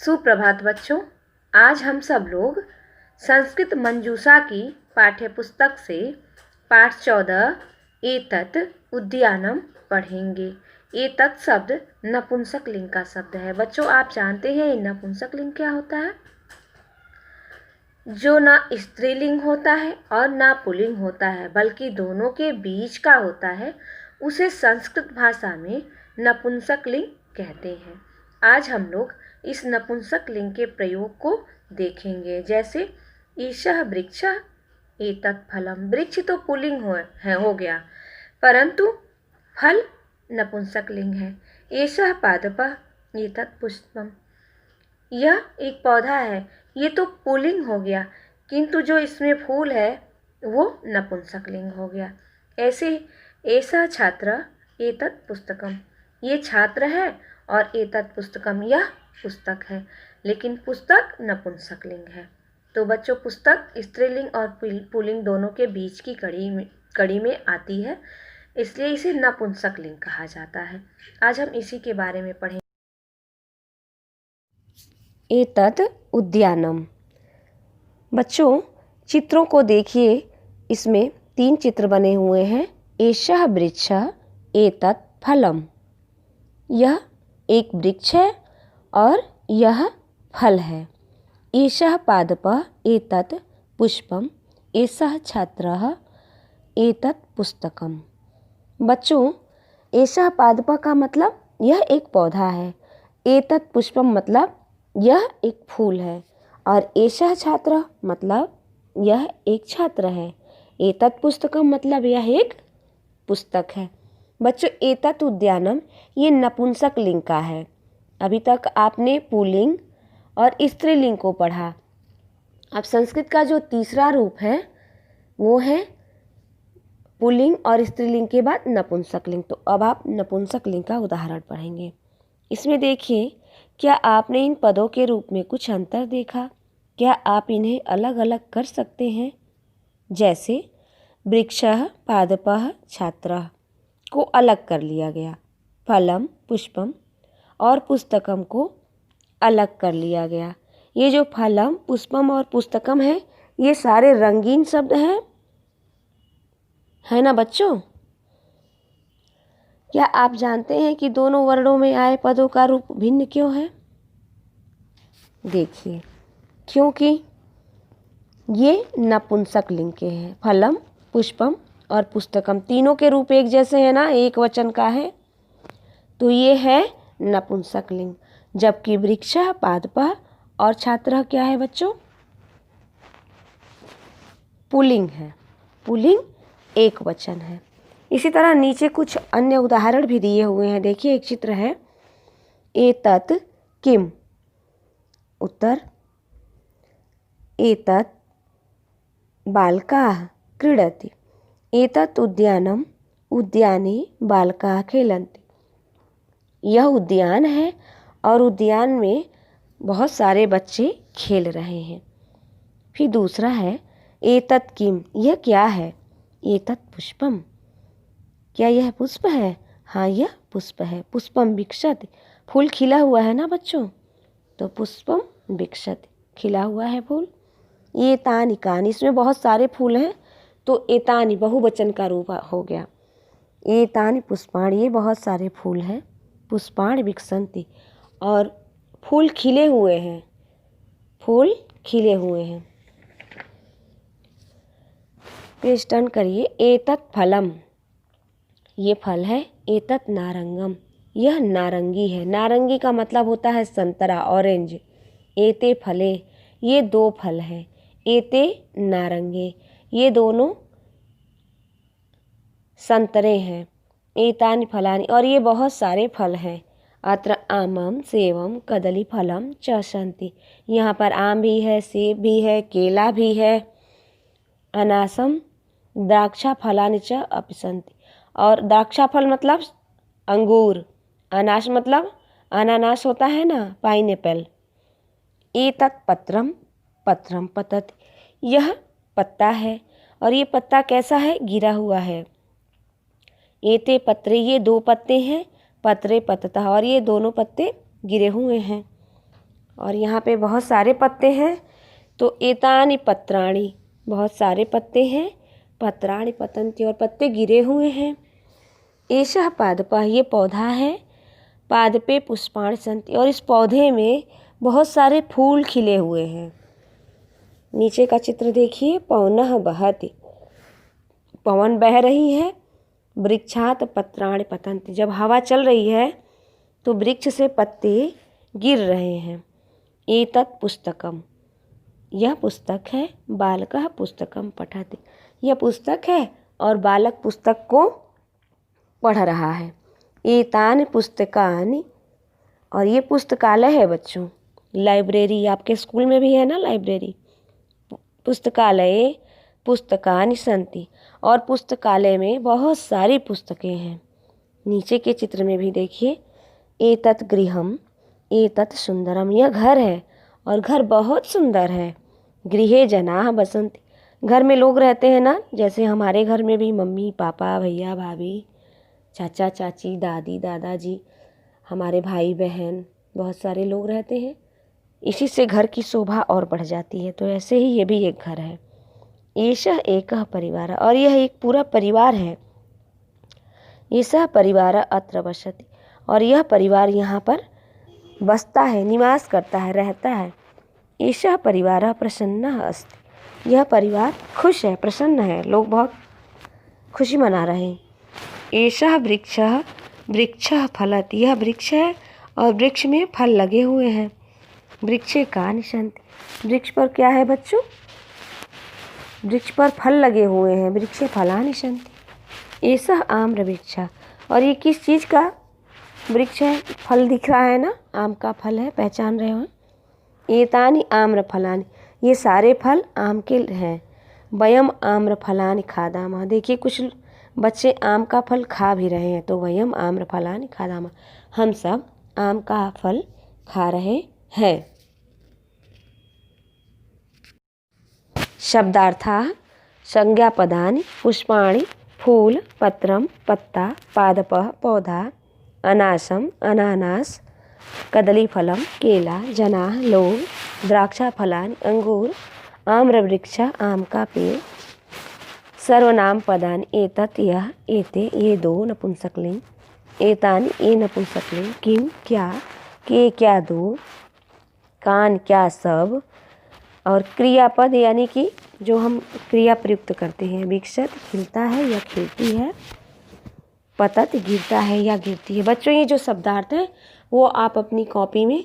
सुप्रभात बच्चों। आज हम सब लोग संस्कृत मंजूषा की पाठ्य पुस्तक से पाठ 14 एतत् उद्यानम पढ़ेंगे। एतत् शब्द नपुंसक लिंग का शब्द है। बच्चों, आप जानते हैं ये नपुंसक लिंग क्या होता है? जो ना स्त्रीलिंग होता है और ना पुल्लिंग होता है, बल्कि दोनों के बीच का होता है, उसे संस्कृत भाषा में नपुंसक लिंग कहते हैं। आज हम लोग इस नपुंसक लिंग के प्रयोग को देखेंगे। जैसे ईशः वृक्षः एतत् फलम। वृक्ष तो पुल्लिंग हो गया, परंतु फल नपुंसक लिंग है। एषः पादपः एतत् पुष्पम। यह एक पौधा है, ये तो पुल्लिंग हो गया, किंतु जो इसमें फूल है वो नपुंसक लिंग हो गया। ऐसे ऐसा छात्र एतत् पुस्तकम, ये छात्र है, और एतत् पुस्तकम, यह पुस्तक है, लेकिन पुस्तक नपुंसक लिंग है। तो बच्चों, पुस्तक स्त्रीलिंग और पुल्लिंग दोनों के बीच की कड़ी में आती है, इसलिए इसे नपुंसक लिंग कहा जाता है। आज हम इसी के बारे में पढ़ेंगे। एतत् उद्यानम। बच्चों, चित्रों को देखिए, इसमें 3 चित्र बने हुए हैं। एषः वृक्षः एतत् फलम। यह एक वृक्ष है और यह फल है। एषः पादपः एतत् पुष्पम। एषः छात्रः एतत् पुस्तकम। बच्चों, एषः पादपः का मतलब यह एक पौधा है, एतत् पुष्पम मतलब यह एक फूल है, और एषः छात्र मतलब यह एक छात्र है। एतत् पुस्तकम मतलब यह एक पुस्तक है। बच्चों, एतत् उद्यानम ये नपुंसक लिंग का है। अभी तक आपने पुल्लिंग और स्त्रीलिंग को पढ़ा। अब संस्कृत का जो तीसरा रूप है वो है पुल्लिंग और स्त्रीलिंग के बाद नपुंसक लिंग। तो अब आप नपुंसक लिंग का उदाहरण पढ़ेंगे। इसमें देखिए, क्या आपने इन पदों के रूप में कुछ अंतर देखा? क्या आप इन्हें अलग अलग कर सकते हैं? जैसे वृक्षः पादपः छात्रः को अलग कर लिया गया, फलम पुष्पम और पुस्तकम को अलग कर लिया गया। ये जो फलम पुष्पम और पुस्तकम है, ये सारे रंगीन शब्द हैं, है ना बच्चों? क्या आप जानते हैं कि दोनों वर्णों में आए पदों का रूप भिन्न क्यों है? देखिए, क्योंकि ये नपुंसक लिंग के हैं। फलम, पुष्पम और पुस्तकम तीनों के रूप एक जैसे हैं ना, एक वचन का है, तो ये है नपुंसक लिंग। जबकि वृक्षः पादपः और छात्रः क्या है बच्चों? पुल्लिंग है। पुल्लिंग एक वचन है। इसी तरह नीचे कुछ अन्य उदाहरण भी दिए हुए हैं। देखिए, एक चित्र है, एतत् किम। उत्तर, एतत् बालकाः क्रीडति। एतत् उद्यानम उद्याने बालकाः खेलन्ति। यह उद्यान है और उद्यान में बहुत सारे बच्चे खेल रहे हैं। फिर दूसरा है, एतत् किम, यह क्या है? एतत् पुष्पम, क्या यह पुष्प है? हाँ, यह पुष्प है। पुष्पम विकसति, फूल खिला हुआ है ना बच्चों, तो पुष्पम विकसति, खिला हुआ है फूल। एतानि कानि, इसमें बहुत सारे फूल हैं, तो एतानि बहुवचन का रूप हो गया। एतानि पुष्पाणि, ये बहुत सारे फूल हैं। पुष्पाणि विकसन्ति, और फूल खिले हुए हैं, फूल खिले हुए हैं। पेज टर्न करिए। एतत् फलम, ये फल है। एतत् नारंगम, यह नारंगी है। नारंगी का मतलब होता है संतरा, ऑरेंज। एते फले, ये 2 फल हैं। एते नारंगे, ये दोनों संतरे हैं। एतानि फलानि, और ये बहुत सारे फल हैं। अत्र आमम सेवम कदली फलम च सन्ति, यहाँ पर आम भी है, सेब भी है, केला भी है। अनासम द्राक्षा फलानि च अपि सन्ति, और द्राक्षा फल मतलब अंगूर, अनास मतलब अनानास होता है ना, पाइनएप्पल। एतत् पत्रम पत्रम पतति, यह पत्ता है, और ये पत्ता कैसा है? गिरा हुआ है। एते पत्रे, ये 2 पत्ते हैं। पत्रे पततः, और ये दोनों पत्ते गिरे हुए हैं। और यहाँ पे बहुत सारे पत्ते हैं, तो एतानि पत्राणि, बहुत सारे पत्ते हैं, पत्राणि पतन्ति और पत्ते गिरे हुए हैं। एषः पादपः, ये पौधा है, पादपे पुष्पाणि सन्ति और इस पौधे में बहुत सारे फूल खिले हुए हैं। नीचे का चित्र देखिए, पवनः वहति, पवन बह रही है, वृक्षात् पत्राणि पतन्ति, जब हवा चल रही है तो वृक्ष से पत्ते गिर रहे हैं। एतत् पुस्तकम, यह पुस्तक है, बालकः पुस्तकम पठति, यह पुस्तक है और बालक पुस्तक को पढ़ रहा है। एतानि पुस्तकानि, और ये पुस्तकालय है बच्चों, लाइब्रेरी, आपके स्कूल में भी है ना लाइब्रेरी। पुस्तकालये पुस्तकानि सन्ति, और पुस्तकालय में बहुत सारी पुस्तकें हैं। नीचे के चित्र में भी देखिए, एतत् गृहम एतत् सुंदरम, यह घर है और घर बहुत सुंदर है। गृहे जनाः बसन्ति, घर में लोग रहते हैं ना, जैसे हमारे घर में भी मम्मी पापा भैया भाभी चाचा चाची दादी दादाजी, हमारे भाई बहन, बहुत सारे लोग रहते हैं। इसी से घर की शोभा और बढ़ जाती है। तो ऐसे ही ये भी एक घर है। एषः एकः परिवार, और यह एक पूरा परिवार है। एषः परिवार अत्र वसति, और यह परिवार यहाँ पर बसता है, निवास करता है, रहता है। एषः परिवार प्रसन्नः अस्ति, यह परिवार खुश है, प्रसन्न है, लोग बहुत खुशी मना रहे हैं। एषः वृक्षः वृक्षः फलति, यह वृक्ष है और वृक्ष में फल लगे हुए हैं। वृक्षे कानि सन्ति, वृक्ष पर क्या है बच्चों, वृक्ष पर फल लगे हुए हैं। वृक्षे फलानि सन्ति। एषः आम्र वृक्षः, और ये किस चीज़ का वृक्ष है, फल दिख रहा है ना, आम का फल है, पहचान रहे हो। एतानि आम्र फलानि, ये सारे फल आम के हैं। वयम आम्र फलानि खादामः, देखिए कुछ बच्चे आम का फल खा भी रहे हैं, तो वयम आम्र फलानि खादामः, हम सब आम का फल खा रहे हैं। शब्दार्थाः संज्ञापदानि पुष्पाणि फूल पत्रम पत्ता पादपः पौधा अनासम अनानास कदलीफलम केला जनाः लोग द्राक्षाफलानि अंगूर आम्रवृक्ष आम का पेड़। सर्वनाम पदानि एतत् यह एते ये दो नपुंसकलिंग, एतानि ये नपुंसकलिंग, किम क्या, के क्या दो, कान क्या सब, और क्रियापद यानी कि जो हम क्रिया प्रयुक्त करते हैं। विकसित खिलता है या खिलती है, पतत गिरता है या गिरती है। बच्चों ये जो शब्दार्थ हैं वो आप अपनी कॉपी में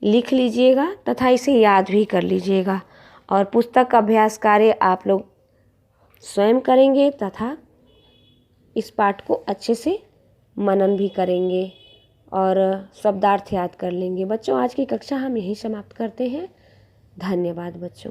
लिख लीजिएगा तथा इसे याद भी कर लीजिएगा, और पुस्तक का अभ्यास कार्य आप लोग स्वयं करेंगे तथा इस पाठ को अच्छे से मनन भी करेंगे और शब्दार्थ याद कर लेंगे। बच्चों आज की कक्षा हम यहीं समाप्त करते हैं। धन्यवाद बच्चों।